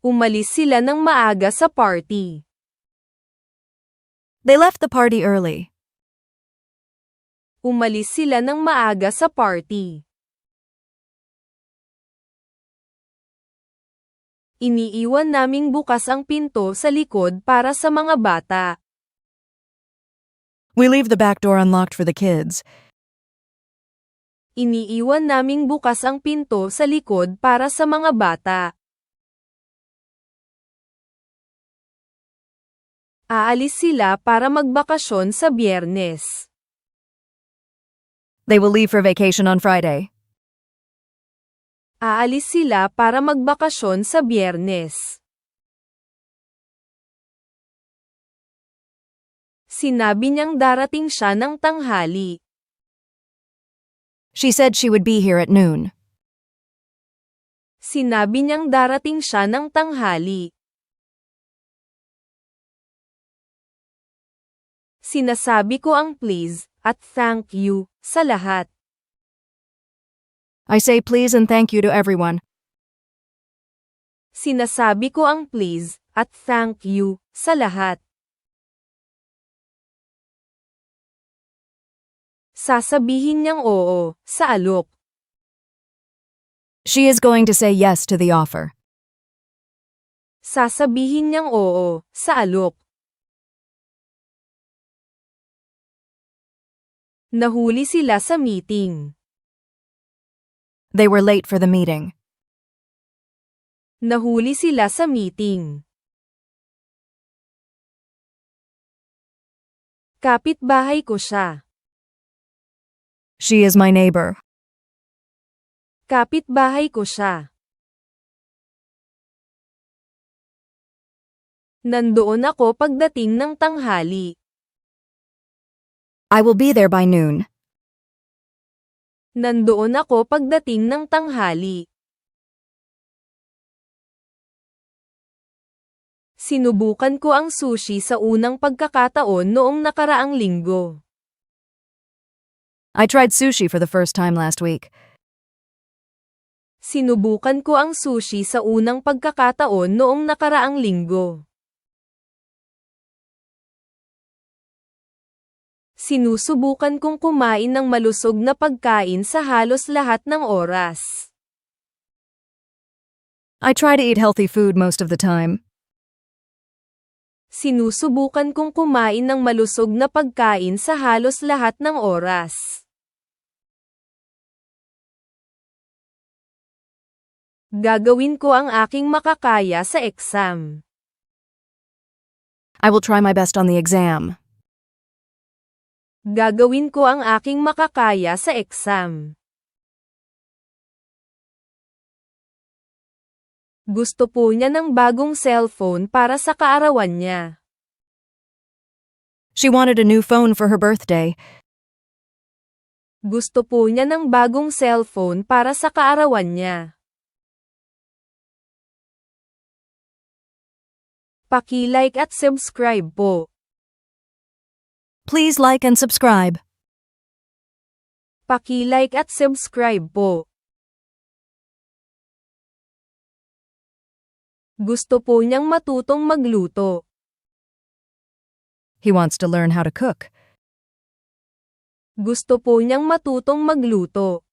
Umalis sila ng maaga sa party. They left the party early. Umalis sila ng maaga sa party. Iniiwan naming bukas ang pinto sa likod para sa mga bata. We leave the back door unlocked for the kids. Iniiwan naming bukas ang pinto sa likod para sa mga bata. Aalis sila para magbakasyon sa Biyernes. They will leave for vacation on Friday. Aalis sila para magbakasyon sa Biyernes. Sinabi niyang darating siya ng tanghali. She said she would be here at noon. Sinabi niyang darating siya ng tanghali. Sinasabi ko ang please at thank you sa lahat. I say please and thank you to everyone. Sinasabi ko ang please at thank you sa lahat. Sasabihin niyang oo sa alok. She is going to say yes to the offer. Sasabihin niyang oo sa alok. Nahuli sila sa meeting. They were late for the meeting. Nahuli sila sa meeting. Kapitbahay ko siya. She is my neighbor. Kapitbahay ko siya. Nandoon ako pagdating ng tanghali. I will be there by noon. Nandoon ako pagdating ng tanghali. Sinubukan ko ang sushi sa unang pagkakataon noong nakaraang linggo. I tried sushi for the first time last week. Sinubukan ko ang sushi sa unang pagkakataon noong nakaraang linggo. Sinusubukan kong kumain ng malusog na pagkain sa halos lahat ng oras. I try to eat healthy food most of the time. Sinusubukan kong kumain ng malusog na pagkain sa halos lahat ng oras. Gagawin ko ang aking makakaya sa exam. I will try my best on the exam. Gagawin ko ang aking makakaya sa exam. Gusto po niya ng bagong cellphone para sa kaarawan niya. She wanted a new phone for her birthday. Gusto po niya ng bagong cellphone para sa kaarawan niya. Paki-like at subscribe po. Please like and subscribe. Paki-like at subscribe po. Gusto po niyang matutong magluto. He wants to learn how to cook. Gusto po niyang matutong magluto.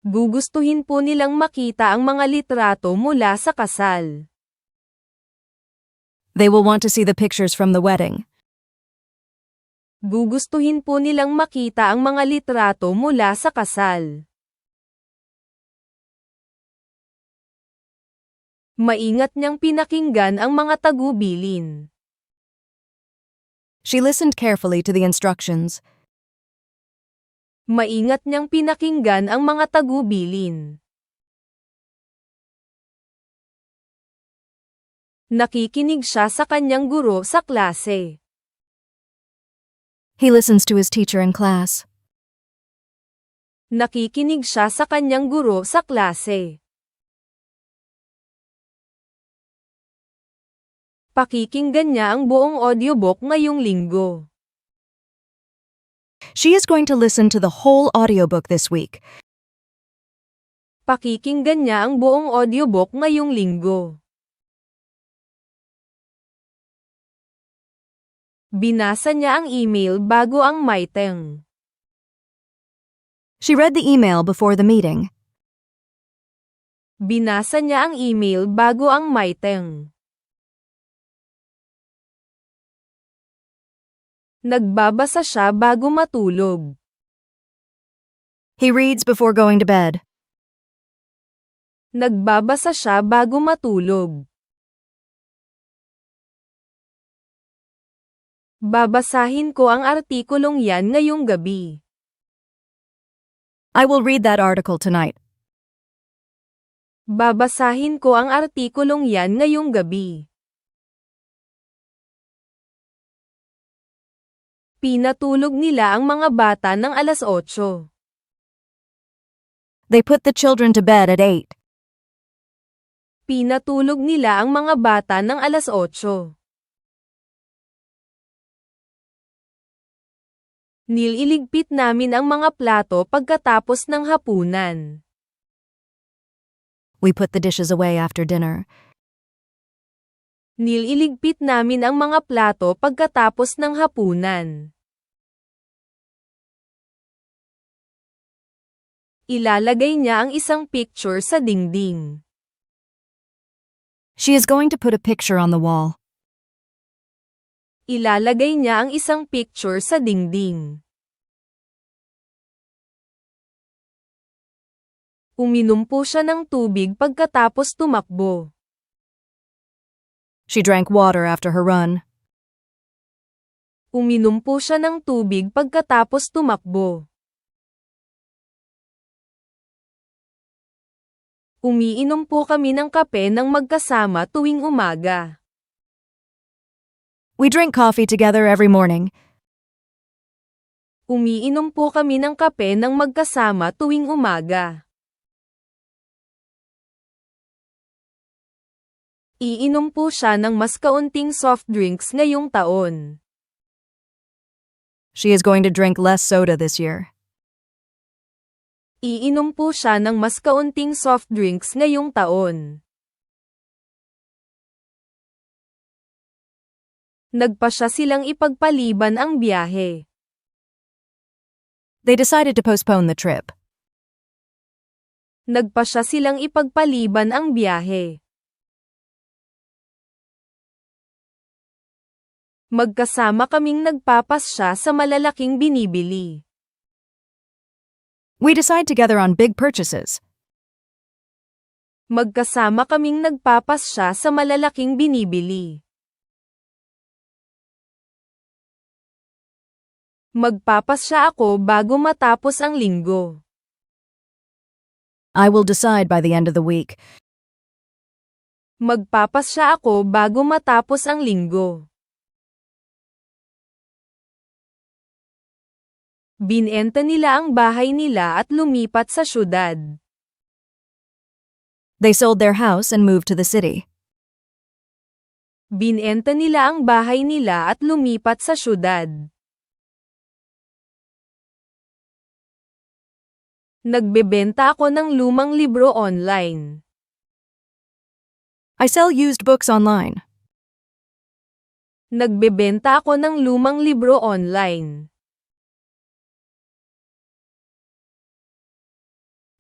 Gugustuhin po nilang makita ang mga litrato mula sa kasal. They will want to see the pictures from the wedding. Gugustuhin po nilang makita ang mga litrato mula sa kasal. Maingat niyang pinakinggan ang mga tagubilin. She listened carefully to the instructions. Maingat niyang pinakinggan ang mga tagubilin. Nakikinig siya sa kanyang guro sa klase. He listens to his teacher in class. Nakikinig siya sa kanyang guro sa klase. Pakikinggan niya ang buong audiobook ngayong linggo. She is going to listen to the whole audiobook this week. Pakikinggan niya ang buong audiobook ngayong linggo. Binasa niya ang email bago ang meeting. She read the email before the meeting. Binasa niya ang email bago ang meeting. Nagbabasa siya bago matulog. He reads before going to bed. Nagbabasa siya bago matulog. Babasahin ko ang artikulong yan ngayong gabi. I will read that article tonight. Babasahin ko ang artikulong yan ngayong gabi. Pinatulog nila ang mga bata ng 8:00. They put the children to bed at 8. Pinatulog nila ang mga bata ng 8:00. Nililigpit namin ang mga plato pagkatapos ng hapunan. We put the dishes away after dinner. Nililigpit namin ang mga plato pagkatapos ng hapunan. Ilalagay niya ang isang picture sa dingding. She is going to put a picture on the wall. Ilalagay niya ang isang picture sa dingding. Uminom po siya ng tubig pagkatapos tumakbo. She drank water after her run. Uminom po siya ng tubig pagkatapos tumakbo. Umiinom po kami ng kape ng magkasama tuwing umaga. We drink coffee together every morning. Umiinom po kami ng kape ng magkasama tuwing umaga. Iinom po siya ng mas kaunting soft drinks ngayong taon. She is going to drink less soda this year. Iinom po siya ng mas kaunting soft drinks ngayong taon. Nagpasya silang ipagpaliban ang biyahe. They decided to postpone the trip. Nagpasya silang ipagpaliban ang biyahe. Magkasama kaming nagpapasya sa malalaking binibili. We decide together on big purchases. Magkasama kaming nagpapasya sa malalaking binibili. Magpapasya ako bago matapos ang linggo. I will decide by the end of the week. Magpapasya ako bago matapos ang linggo. Binenta nila ang bahay nila at lumipat sa syudad. They sold their house and moved to the city. Binenta nila ang bahay nila at lumipat sa syudad. Nagbebenta ako ng lumang libro online. I sell used books online. Nagbebenta ako ng lumang libro online.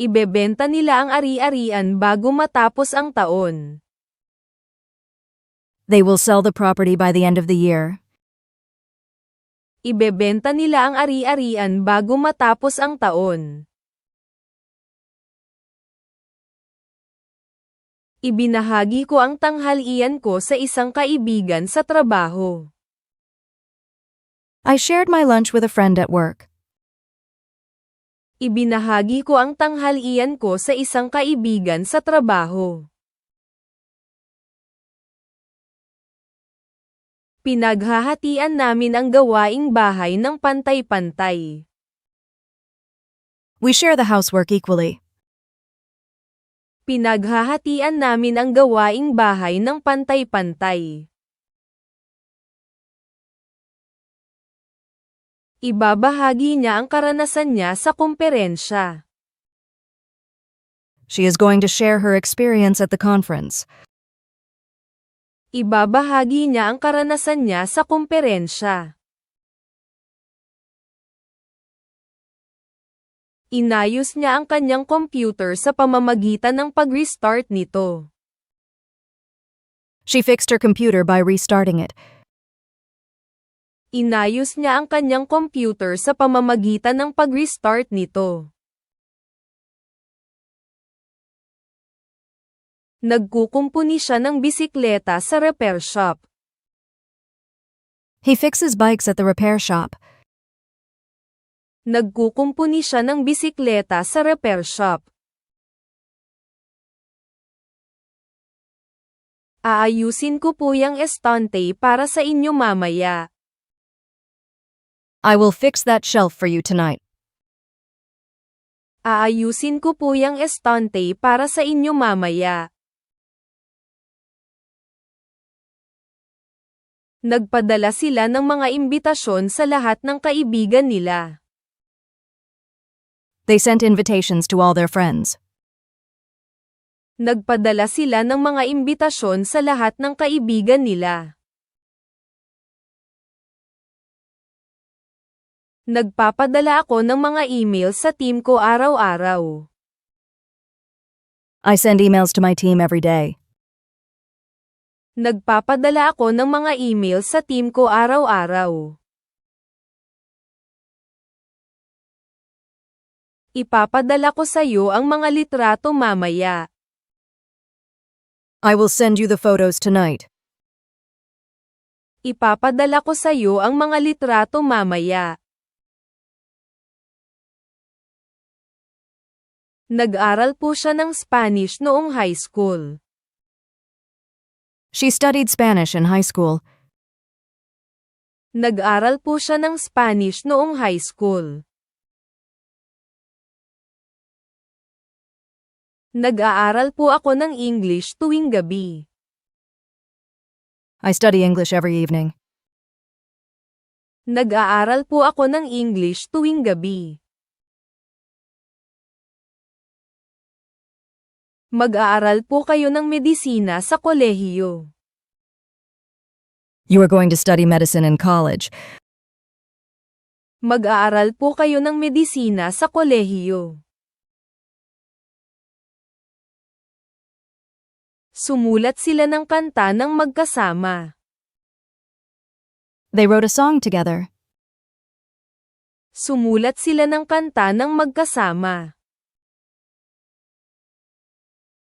Ibebenta nila ang ari-arian bago matapos ang taon. They will sell the property by the end of the year. Ibebenta nila ang ari-arian bago matapos ang taon. Ibinahagi ko ang tanghalian ko sa isang kaibigan sa trabaho. I shared my lunch with a friend at work. Ibinahagi ko ang tanghalian ko sa isang kaibigan sa trabaho. Pinaghahatian namin ang gawaing bahay ng pantay-pantay. We share the housework equally. Pinaghahatian namin ang gawaing bahay ng pantay-pantay. Ibabahagi niya ang karanasan niya sa komperensya. She is going to share her experience at the conference. Ibabahagi niya ang karanasan niya sa kumperensya. Inayos niya ang kanyang computer sa pamamagitan ng pag-restart nito. She fixed her computer by restarting it. Inayos niya ang kanyang computer sa pamamagitan ng pag-restart nito. Nagkukumpuni siya ng bisikleta sa repair shop. He fixes bikes at the repair shop. Nagkukumpuni siya ng bisikleta sa repair shop. Aayusin ko po yung estante para sa inyo mamaya. I will fix that shelf for you tonight. Aayusin ko po yung estante para sa inyo mamaya. Nagpadala sila ng mga imbitasyon sa lahat ng kaibigan nila. They sent invitations to all their friends. Nagpadala sila ng mga imbitasyon sa lahat ng kaibigan nila. Nagpapadala ako ng mga email sa team ko araw-araw. I send emails to my team every day. Nagpapadala ako ng mga email sa team ko araw-araw. Ipapadala ko sa iyo ang mga litrato mamaya. I will send you the photos tonight. Ipapadala ko sa iyo ang mga litrato mamaya. Nag-aral po siya ng Spanish noong high school. She studied Spanish in high school. Nag-aral po siya ng Spanish noong high school. Nag-aaral po ako ng English tuwing gabi. I study English every evening. Nag-aaral po ako ng English tuwing gabi. Mag-aaral po kayo ng medisina sa kolehiyo. You are going to study medicine in college. Mag-aaral po kayo ng medisina sa kolehiyo. Sumulat sila ng kanta ng magkasama. They wrote a song together. Sumulat sila ng kanta ng magkasama.